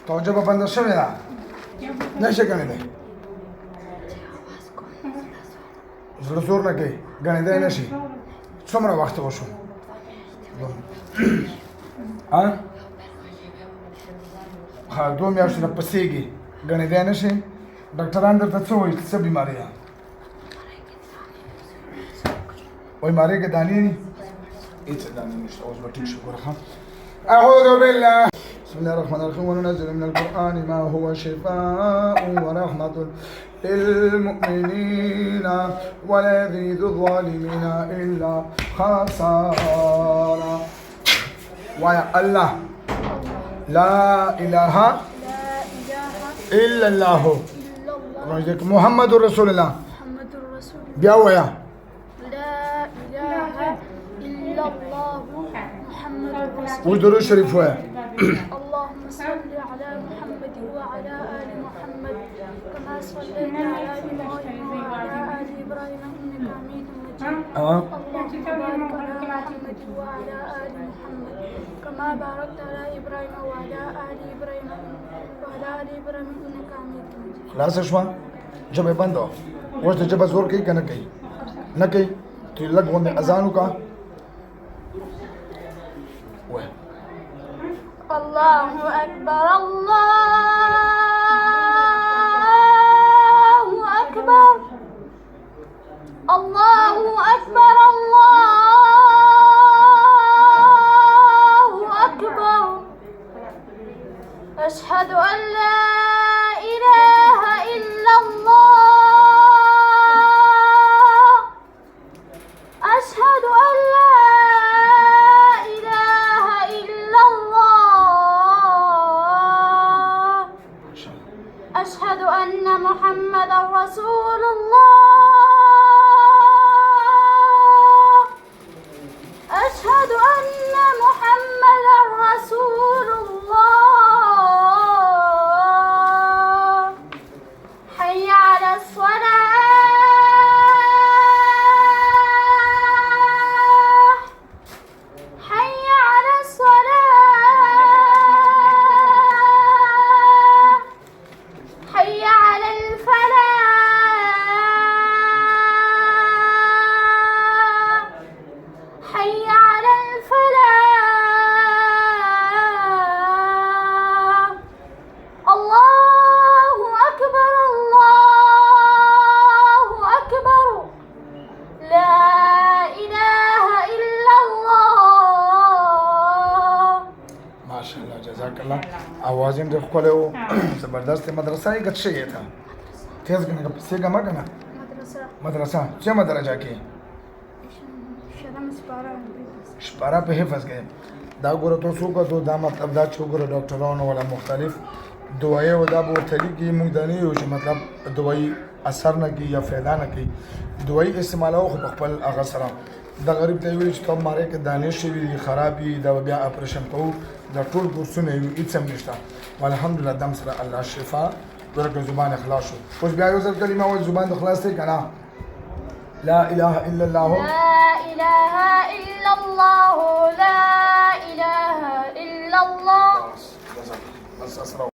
توجه به بنده شوې ده نشي ګڼېدی زړه زور نه کوي ګڼېدی نه شي څومره وخت وشو ها 2 میاشتې نه پسېږي ګڼېدی نه شي ډاکټران درته څه وایي څه بیماري ده وایي مارۍ کې دانې دي هېڅ دانې نشته اوس به ټیک شو ګوره ښه أعوذ بالله بسم الله الرحمن الرحيم وننزل من القرآن ما هو شفاء ورحمة للمؤمنين ولا يزيد الظالمين إلا خسارا ويا الله لا إله إلا الله محمد رسول الله بيا ويا لا إله إلا الله محمد رسول الله ودرو شريف ويا اللهم صل على محمد وعلى آل محمد كما صليت على إبراهيم وعلى آل إبراهيم إنك حميد مجيد اللهم بارك على محمد وعلى آل محمد كما باركت على إبراهيم وعلى آل إبراهيم إنك حميد مجيد خلاص شو جبه بندو وش جبه زور کوي کنه کوي نه کوي تو لږ غونډه اذان وکړه وای الله أكبر الله أكبر الله أكبر الله أكبر أشهد أن لا إله إلا الله أشهد أن لا إله إلا الله أشهد أن محمدا رسول الله أشهد أن محمدا رسول الله حي على الصلاة حي على الصلاة حي على الفلاح حي على الفلاح الله أكبر الله أكبر لا إله إلا الله ما شاء الله جزاك الله आवाज़ ډېر ښکلی و زبردست مدرسه یې ګټ شوې ده تیز ګڼه پسې ګمه کنه مدرسه چمه درجه کې شپاره په حفظ کې دا ګوره تاسو کو دا مطلب دا چې ګوره ډاکټرانو ولا مختلف دوايي او دا به ورته لیکي موږ دا نه یو چې مطلب دوايي اثر نه کوي یا فایده نه کوي دوايي استعمالو خو خپل هغه سره دا غریب ته ویل چې ته ماره کې دانې شوي دي خرابي دا بیا اپریشن کوو دا ټول کورسونه یو هیڅ هم نشته والحمدلله دم سره الله شفا ورکه زبان اخلاص شو اوس بیا یو ځل کلمه وایي زبان اخلاص دی کنه لا اله الا الله لا إله إلا الله لا إله إلا الله بس اسرع